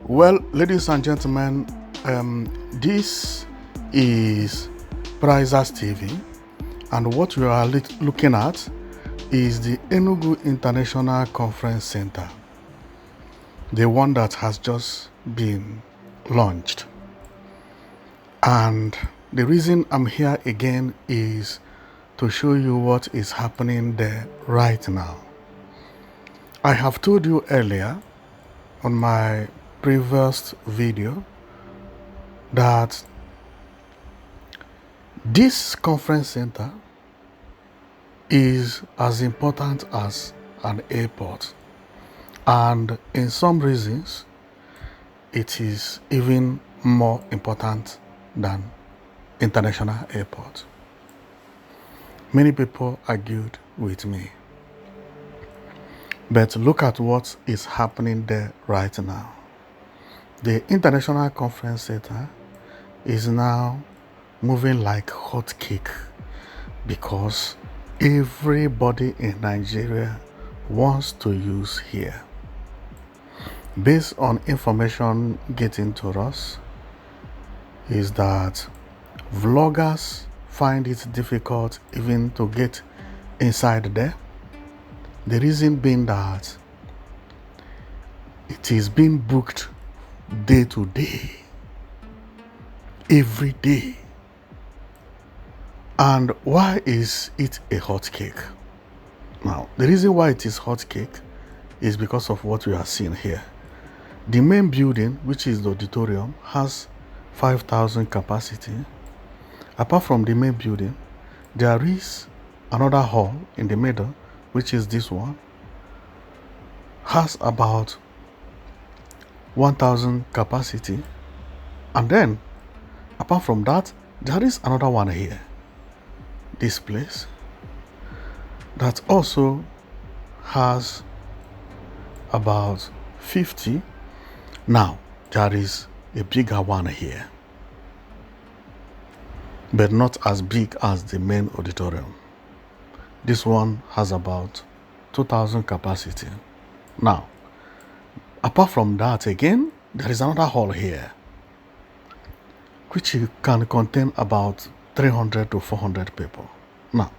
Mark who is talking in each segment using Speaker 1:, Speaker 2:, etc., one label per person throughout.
Speaker 1: Well, ladies and gentlemen, this is Prizers TV, and what we are looking at is the Enugu International Conference Centre, the one that has just been launched. And the reason I'm here again is to show you what is happening there right now. I have told you earlier on my previous video that this conference center is as important as an airport, and in some reasons it is even more important than international airport. Many people argued with me, but look at what is happening there right now. The International Conference Center is now moving like hot cake because everybody in Nigeria wants to use here. Based on information getting to us, is that vloggers find it difficult even to get inside there. The reason being that it is being booked day to day, every day. And why is it a hot cake? Now, the reason why it is hot cake is because of what we are seeing here. The main building, which is the auditorium, has 5,000 capacity. Apart from the main building, there is another hall in the middle, which is this one, has about 1,000 capacity. And then apart from that, there is another one here, this place, that also has about 50. Now there is a bigger one here, but not as big as the main auditorium. This one has about 2,000 capacity. Now, apart from that again, there is another hall here, which can contain about 300 to 400 people. Now,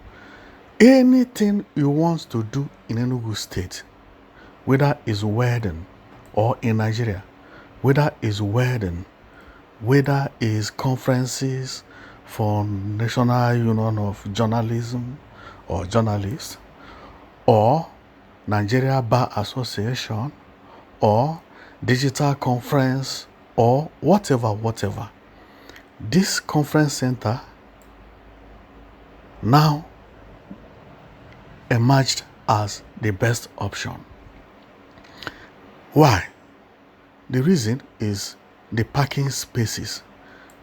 Speaker 1: anything you want to do in Enugu State, whether it's wedding or in Nigeria, whether it's wedding, whether it's conferences for National Union of Journalism or journalists, or Nigeria Bar Association, or digital conference, or whatever, this conference center now emerged as the best option. Why? The reason is the parking spaces.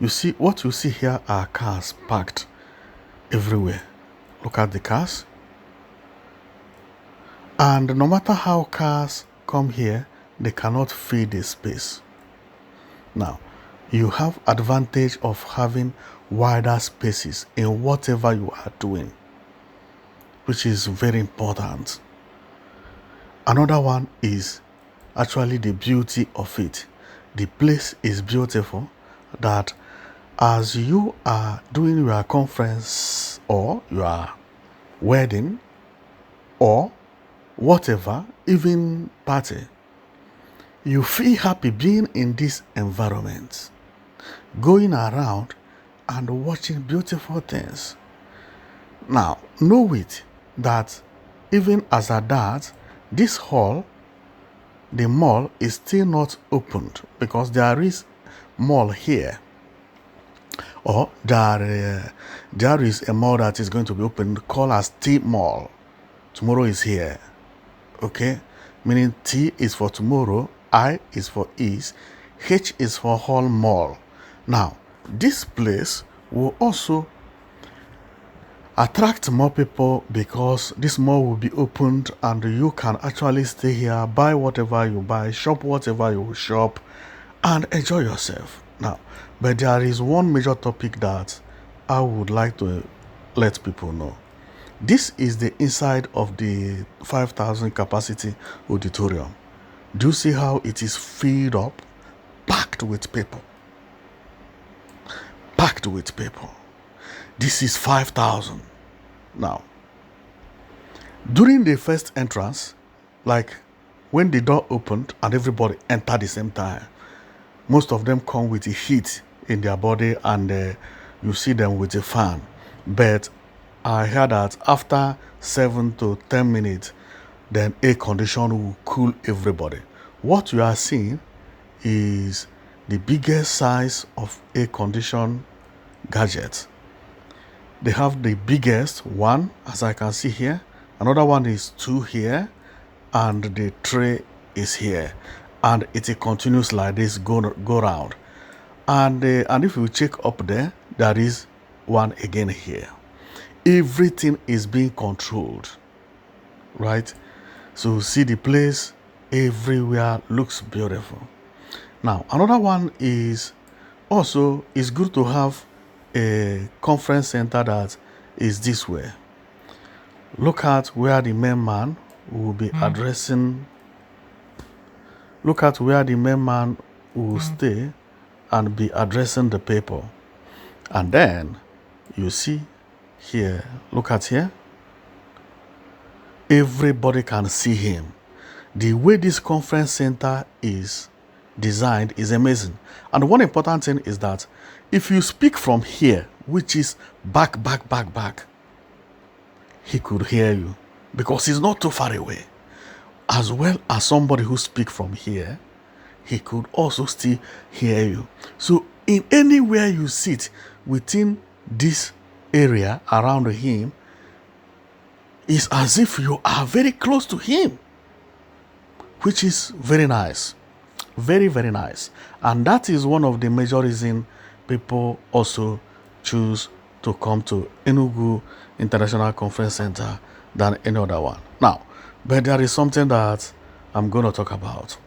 Speaker 1: You see, what you see here are cars parked everywhere. Look at the cars. And no matter how cars come here, they cannot fill the space. Now, you have advantage of having wider spaces in whatever you are doing, which is very important. Another one is actually the beauty of it. The place is beautiful, that as you are doing your conference or your wedding or whatever, even party, you feel happy being in this environment, going around and watching beautiful things. Now, know it that even as at that, this hall, the mall, is still not opened because there is mall here, or there is a mall that is going to be opened called as T Mall. Tomorrow is here, okay? Meaning T is for tomorrow, I is for East, H is for Hall Mall. Now, this place will also attract more people because this mall will be opened and you can actually stay here, buy whatever you buy, shop whatever you shop, and enjoy yourself. Now, but there is one major topic that I would like to let people know. This is the inside of the 5,000 capacity auditorium. Do you see how it is filled up packed with people. Packed with people. This is 5,000. Now, during the first entrance, like when the door opened and everybody entered at the same time, most of them come with a heat in their body, and you see them with a fan. But I heard that after 7 to 10 minutes, then air condition will cool everybody. What you are seeing is the biggest size of air condition gadgets. They have the biggest one, as I can see here. Another one is 2 here, and the tray is here, and it continues like this, go round. And if you check up there, there is one again here. Everything is being controlled, right? So see the place everywhere looks beautiful. Now another one is also, it's good to have a conference center that is this way. Look at where the main man will be addressing. Look at where the main man will stay and be addressing the people. And then you see here, look at here. Everybody can see him. The way this conference center is designed is amazing. And one important thing is that if you speak from here, which is back, he could hear you because he's not too far away. As well as somebody who speaks from here, he could also still hear you. So in anywhere you sit within this area around him, it's as if you are very close to him, which is very nice. Very, very nice. And that is one of the major reasons people also choose to come to Enugu International Conference Center than any other one. Now, but there is something that I'm going to talk about.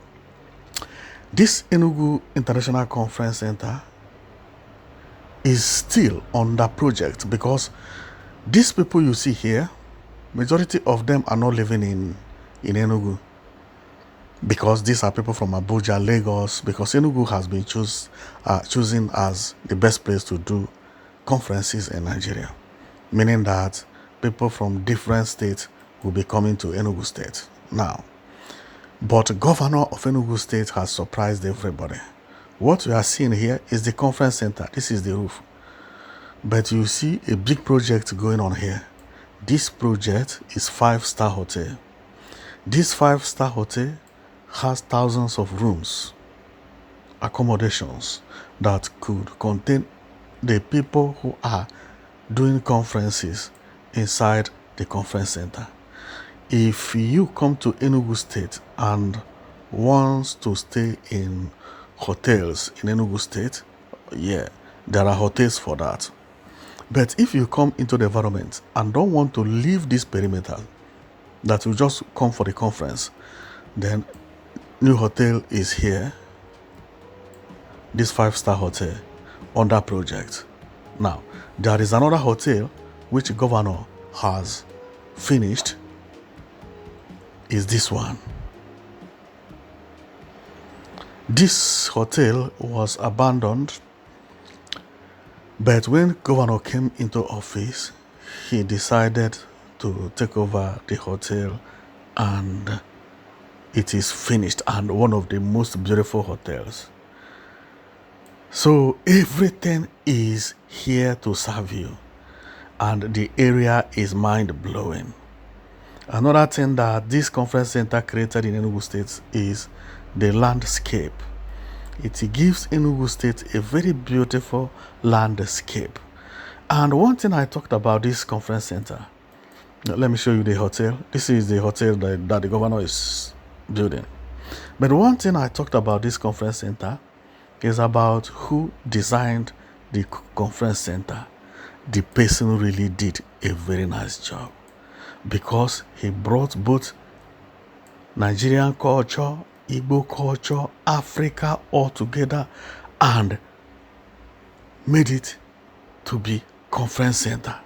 Speaker 1: This Enugu International Conference Center is still under project because these people you see here, majority of them are not living in Enugu, because these are people from Abuja, Lagos, because Enugu has been chosen as the best place to do conferences in Nigeria, meaning that people from different states will be coming to Enugu State now. But the governor of Enugu State has surprised everybody. What we are seeing here is the conference center. This is the roof. But you see a big project going on here. This project is 5-star hotel. This 5-star hotel has thousands of rooms, accommodations that could contain the people who are doing conferences inside the conference center. If you come to Enugu State and want to stay in hotels in Enugu State, yeah, there are hotels for that. But if you come into the environment and don't want to leave this perimeter, that will just come for the conference, then new hotel is here. This 5-star hotel under project. Now, there is another hotel which governor has finished, is this one. This hotel was abandoned, but when governor came into office, he decided to take over the hotel, and it is finished and one of the most beautiful hotels. So everything is here to serve you, and the area is mind-blowing. Another thing that this conference center created in Enugu State is the landscape. It gives Enugu State a very beautiful landscape. And one thing I talked about this conference center, let me show you the hotel. This is the hotel that the governor is building. But one thing I talked about this conference center is about who designed the conference center. The person really did a very nice job, because he brought both Nigerian culture, Igbo culture, Africa all together and made it to be conference center.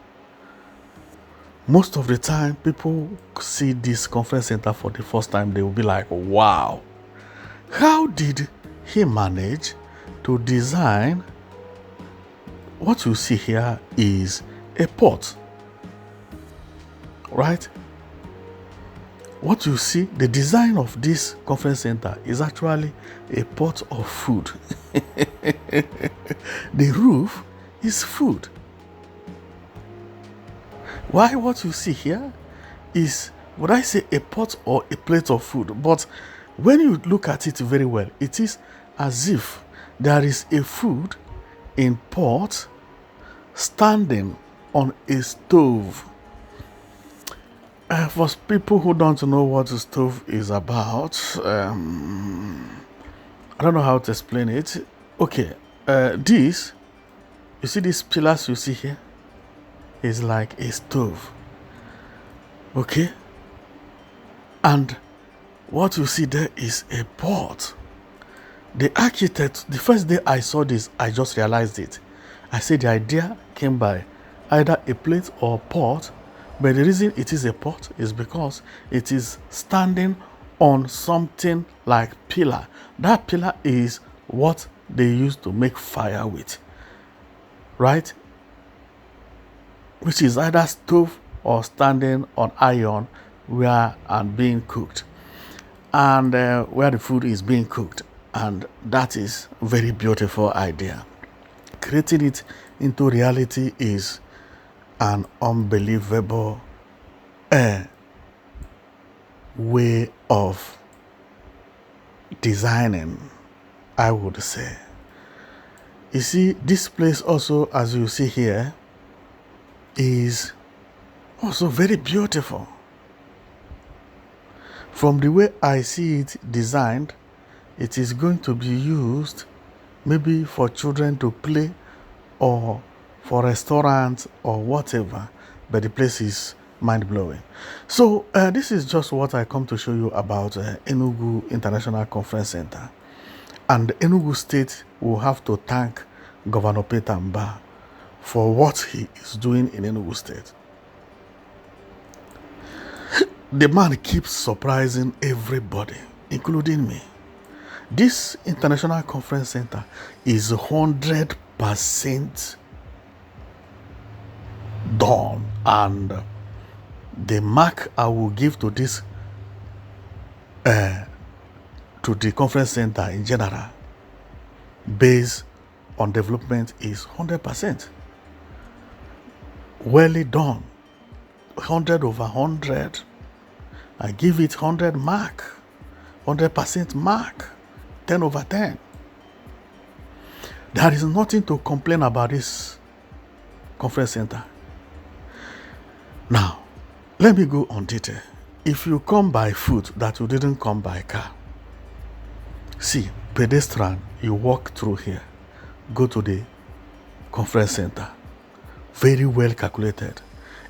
Speaker 1: Most of the time, people see this conference center for the first time, they will be like, wow, how did he managed to design what you see here is a pot, right? What you see, the design of this conference center is actually a pot of food. The roof is food. Why what you see here is, would I say a pot or a plate of food? But when you look at it very well, it is as if there is a food in pot standing on a stove. For people who don't know what a stove is about, I don't know how to explain it. Okay, this, you see these pillars you see here, is like a stove. Okay, and what you see there is a pot. The architect, the first day I saw this, I just realized it. I said the idea came by either a plate or pot, but the reason it is a pot is because it is standing on something like pillar. That pillar is what they use to make fire with, right? Which is either stove or standing on iron where and being cooked, and where the food is being cooked. And that is a very beautiful idea. Creating it into reality is an unbelievable way of designing, I would say. You see, this place also, as you see here, is also very beautiful. From the way I see it designed, it is going to be used maybe for children to play or for restaurants or whatever, but the place is mind-blowing. So this is just what I come to show you about Enugu International Conference Centre. And Enugu State will have to thank Governor Peter Mba for what he is doing in Enugu State. The man keeps surprising everybody, including me. This International Conference Center is 100% done, and the mark I will give to this to the conference center in general based on development is 100%. Well done. 100 over 100. I give it 100 mark. 100% mark. 10 over 10. There is nothing to complain about this conference center. Now, let me go on detail. If you come by foot that you didn't come by car, see, pedestrian, you walk through here, go to the conference center. Very well calculated.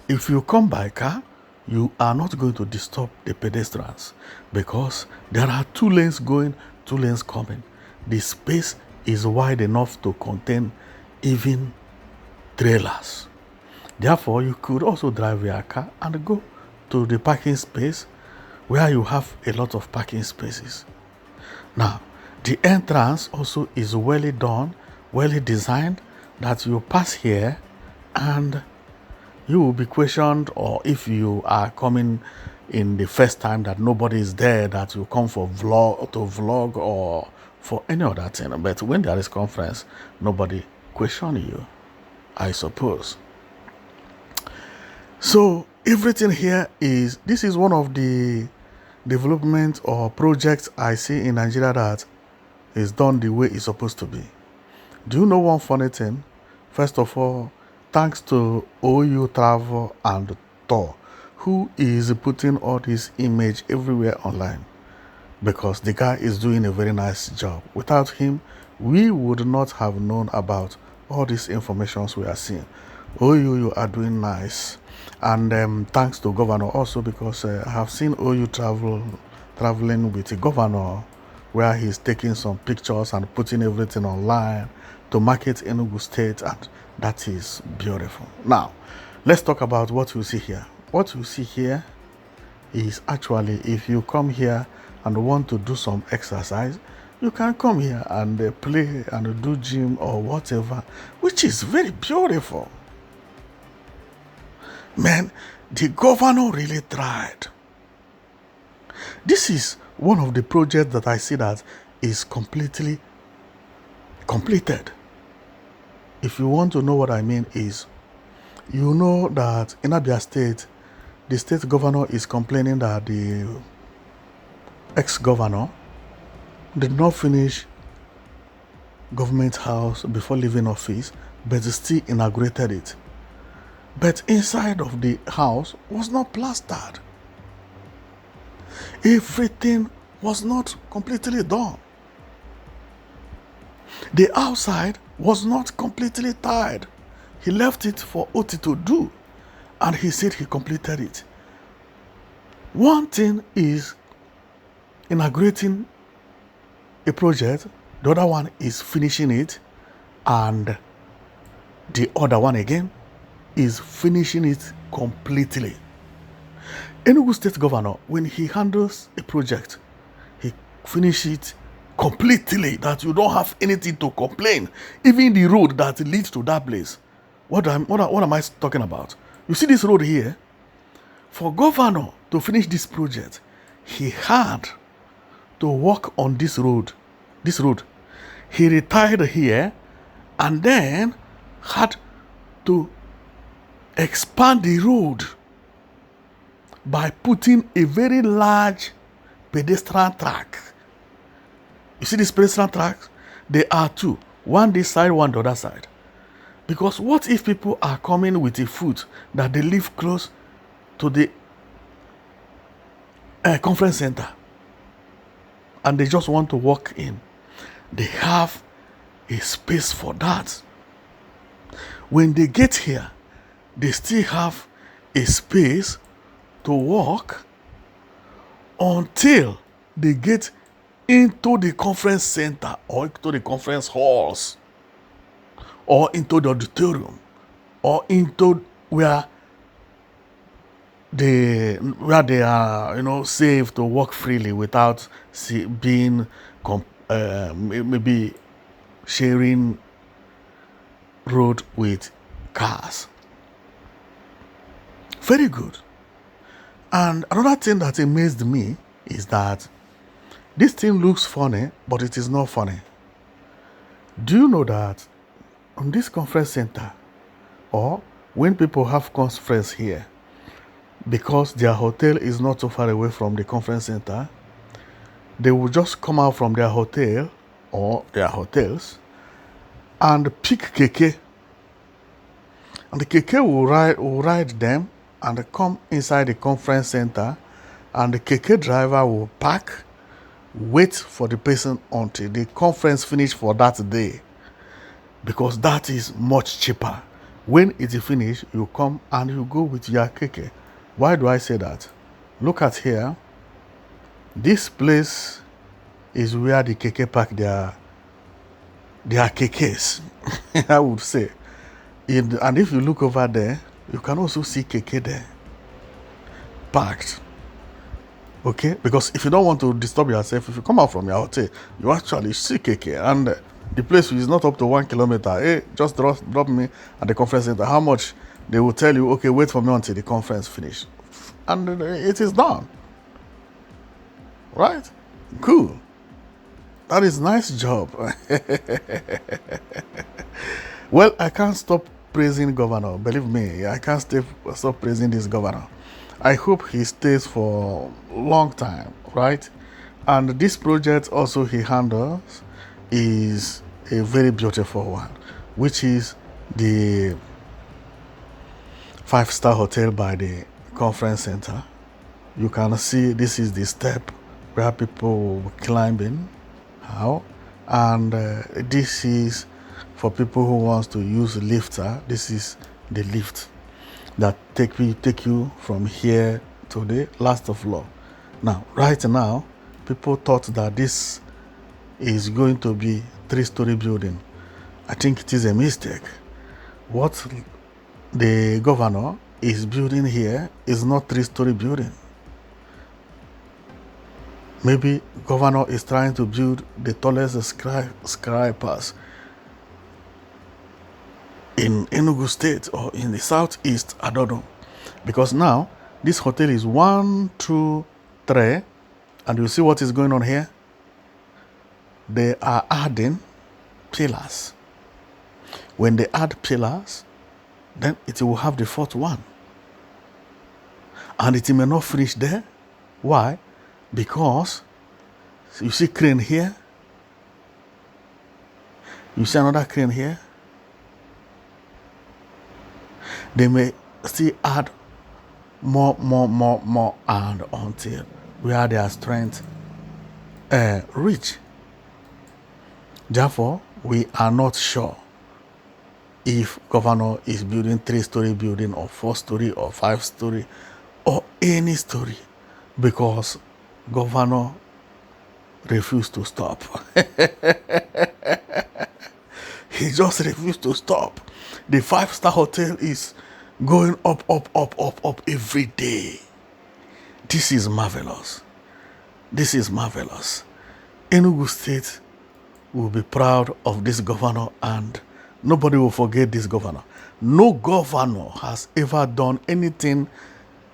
Speaker 1: If you come by car, you are not going to disturb the pedestrians because there are 2 lanes going, 2 lanes coming. The space is wide enough to contain even trailers. Therefore, you could also drive your car and go to the parking space where you have a lot of parking spaces. Now, the entrance also is well done, well designed, that you pass here and you will be questioned, or if you are coming in the first time that nobody is there, that you come for vlog or for any other thing. But when there is conference, nobody question you, I suppose. So everything here is, this is one of the development or projects I see in Nigeria that is done the way it's supposed to be. Do you know one funny thing? First of all, thanks to OU Travel and Tour, who is putting all this image everywhere online, because the guy is doing a very nice job. Without him, we would not have known about all these informations we are seeing. OU, you are doing nice. And thanks to governor also, because I have seen OU traveling with the governor, where he's taking some pictures and putting everything online to market Enugu State, and that is beautiful. Now, let's talk about what you see here. What you see here is actually, if you come here and want to do some exercise, You can come here and play and do gym or whatever, which is very beautiful. Man, the governor really tried. This is one of the projects that I see that is completely completed. If you want to know what I mean is, you know that in Abia State, the state governor is complaining that the ex-governor did not finish government house before leaving office, but still inaugurated it. But inside of the house was not plastered. Everything was not completely done. The outside was not completely tied. He left it for Oti to do, and he said he completed it. One thing is inaugurating a project, the other one is finishing it, and the other one again is finishing it completely. Enugu State Governor, when he handles a project, he finishes it completely, that you don't have anything to complain. Even the road that leads to that place. What am I talking about? You see this road here? For governor to finish this project, he had to work on this road. He retired here and then had to expand the road by putting a very large pedestrian track. You see these pedestrian tracks? There are two. One this side, one the other side. Because what if people are coming with a foot that they live close to the conference center and they just want to walk in? They have a space for that. When they get here, they still have a space to walk until they get into the conference center or into the conference halls or into the auditorium or into where they are safe to walk freely without being maybe sharing road with cars. Very good. And another thing that amazed me is that this thing looks funny, but it is not funny. Do you know that on this conference center, or when people have conference here, because their hotel is not so far away from the conference center, they will just come out from their hotel or their hotels and pick keke. And the keke will ride them and come inside the conference center, and the keke driver will park, wait for the person until the conference finish for that day, because that is much cheaper. When it is finished, you come and you go with your keke. Why do I say that? Look at here. This place is where the keke park their kekes, I would say. And if you look over there, you can also see keke there parked. Okay, because if you don't want to disturb yourself, if you come out from your hotel, you actually see keke, and the place is not up to 1 kilometer. Hey, just drop me at the conference center. How much? They will tell you, okay, wait for me until the conference finish, and it is done. Right? Cool. That is nice job. Well, I can't stop praising governor. Believe me, I can't stop praising this governor. I hope he stays for a long time, right? And this project also he handles is a very beautiful one, which is the 5-star hotel by the conference center. You can see this is the step where people will climb in. How? And this is for people who wants to use a lifter. This is the lift that take you from here to the last floor. Now, right now, people thought that this is going to be 3-story building. I think it is a mistake. What the governor is building here is not 3-story building. Maybe governor is trying to build the tallest skyscrapers in Enugu State or in the southeast. I don't know. Because now, this hotel is 1, 2, 3. And you see what is going on here? They are adding pillars. When they add pillars, then it will have the fourth one. And it may not finish there. Why? Because you see crane here. You see another crane here. They may still add more, and until where their strength reach. Therefore, we are not sure if governor is building 3-story building or 4-story or 5-story or any story, because governor refused to stop. He just refused to stop. The 5-star hotel is going up every day. This is marvelous. This is marvelous. Enugu State will be proud of this governor, and nobody will forget this governor. No governor has ever done anything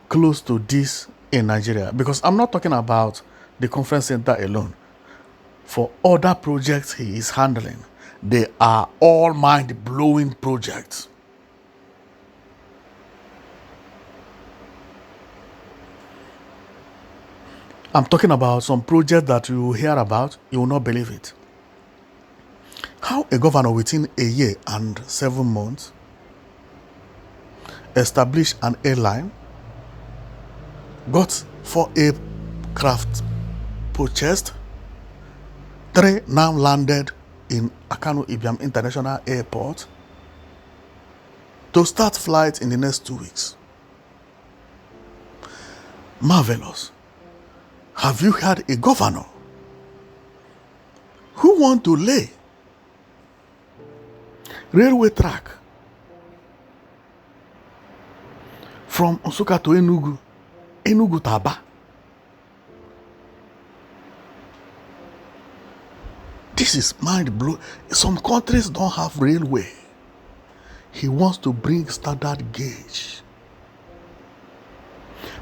Speaker 1: close to this in Nigeria, because I'm not talking about the conference center alone. For other projects he is handling, they are all mind-blowing projects. I'm talking about some projects that you will hear about, you will not believe it. How a governor within a year and 7 months established an airline, got 4 aircraft purchased, 3 now landed in Akanu Ibiam International Airport to start flights in the next 2 weeks. Marvelous. Have you had a governor who want to lay railway track from Nsukka to Enugu, Enugu to Aba? This is mind-blowing. Some countries don't have railway. He wants to bring standard gauge,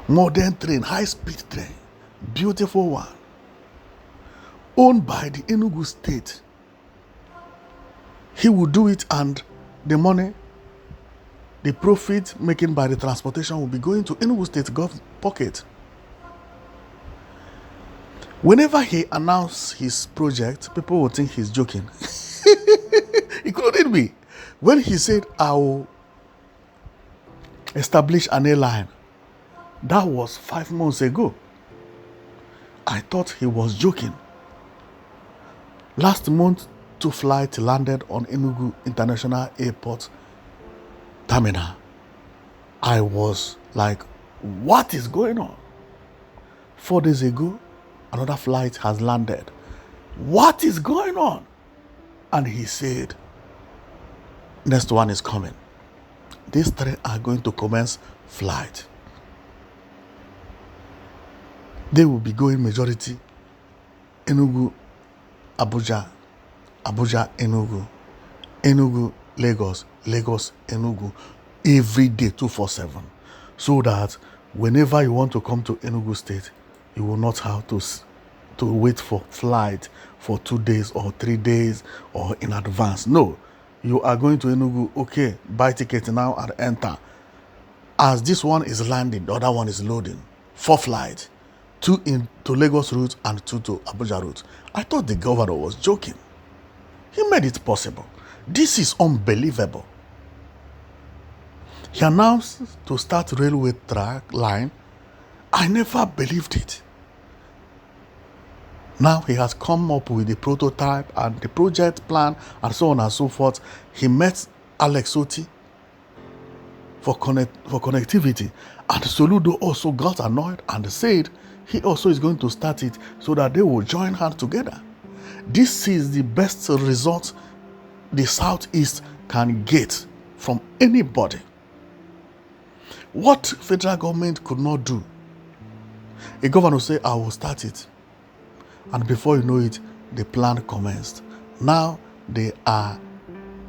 Speaker 1: modern train, high-speed train, beautiful one, owned by the Enugu State. He will do it, and the money, the profit making by the transportation will be going to Enugu State pocket. Whenever he announces his project, people will think he's joking. It couldn't be. When he said, I will establish an airline, that was 5 months ago. I thought he was joking. Last month, 2 flights landed on Enugu International Airport terminal. I was like, what is going on? 4 days ago, another flight has landed. What is going on? And he said, next one is coming. These 3 are going to commence flight. They will be going majority Enugu, Abuja, Abuja, Enugu, Enugu, Lagos, Lagos, Enugu, every day 247. So that whenever you want to come to Enugu State, you will not have to wait for flight for 2 days or 3 days or in advance. No, you are going to Enugu, okay, buy ticket now and enter. As this one is landing, the other one is loading. 4 flights, 2 into Lagos route and 2 to Abuja route. I thought the governor was joking. He made it possible. This is unbelievable. He announced to start railway track line. I never believed it. Now he has come up with the prototype and the project plan and so on and so forth. He met Alex Oti for connectivity, and Soludo also got annoyed and said he also is going to start it so that they will join hands together. This is the best result the Southeast can get from anybody. What federal government could not do, a governor say, I will start it. And before you know it, the plan commenced. Now they are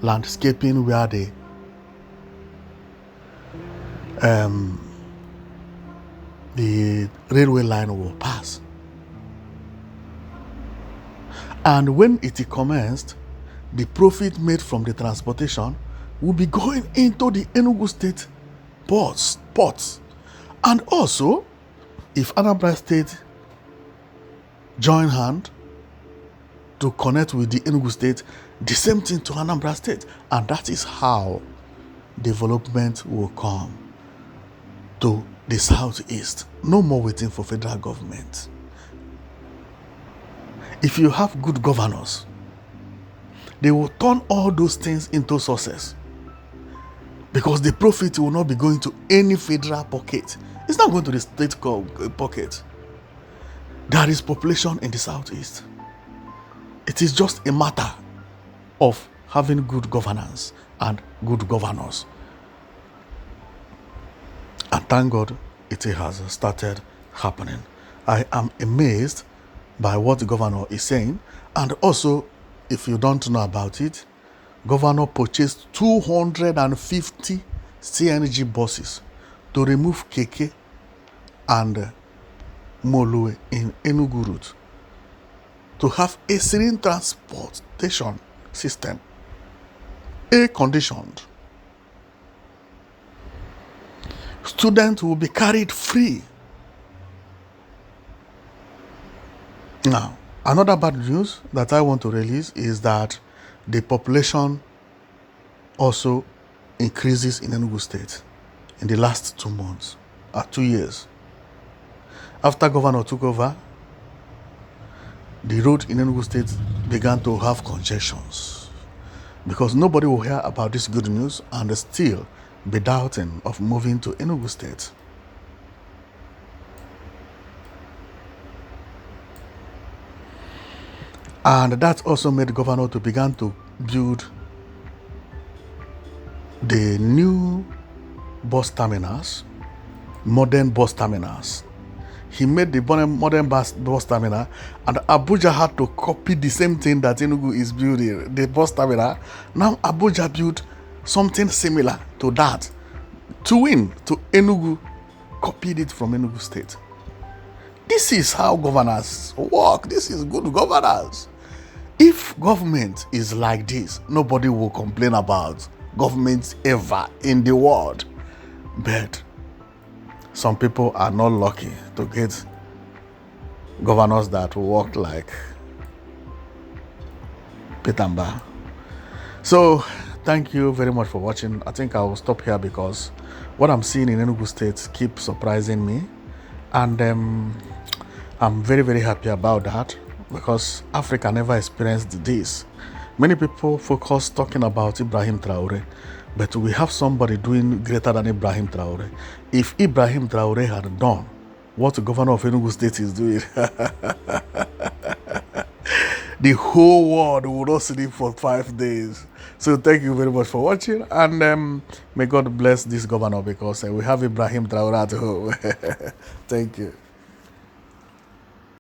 Speaker 1: landscaping where the railway line will pass. And when it commenced, the profit made from the transportation will be going into the Enugu State ports. And also, if Anambra State join hand to connect with the Enugu State, the same thing to Anambra State. And that is how development will come to the southeast. No more waiting for federal government. If you have good governors, they will turn all those things into sources, because the profit will not be going to any federal pocket. It's not going to the state pocket. There is population in the southeast. It is just a matter of having good governance and good governors. And thank God it has started happening. I am amazed by what the governor is saying. And also, if you don't know about it, governor purchased 250 CNG buses to remove Keke and Molue in Enugu route, to have a serene transportation system, air-conditioned. Students will be carried free. Now, another bad news that I want to release is that the population also increases in Enugu State in the last 2 months, 2 years. After governor took over, the road in Enugu State began to have congestions, because nobody will hear about this good news and still be doubting of moving to Enugu State. And that also made the governor to begin to build the new bus terminals, modern bus terminals. He made the modern bus terminal, and Abuja had to copy the same thing that Enugu is building, the bus terminal. Now Abuja built something similar to that. To Enugu copied it from Enugu State. This is how governors work. This is good governance. If government is like this, nobody will complain about governments ever in the world. But some people are not lucky to get governors that work like Petamba. So, thank you very much for watching. I think I will stop here because what I'm seeing in Enugu State keeps surprising me. And I'm very, very happy about that, because Africa never experienced this. Many people focus talking about Ibrahim Traore, but we have somebody doing greater than Ibrahim Traore. If Ibrahim Traore had done what the governor of Enugu State is doing, the whole world would not sleep for 5 days. So thank you very much for watching, and may God bless this governor, because we have Ibrahim Traore at home. Thank you.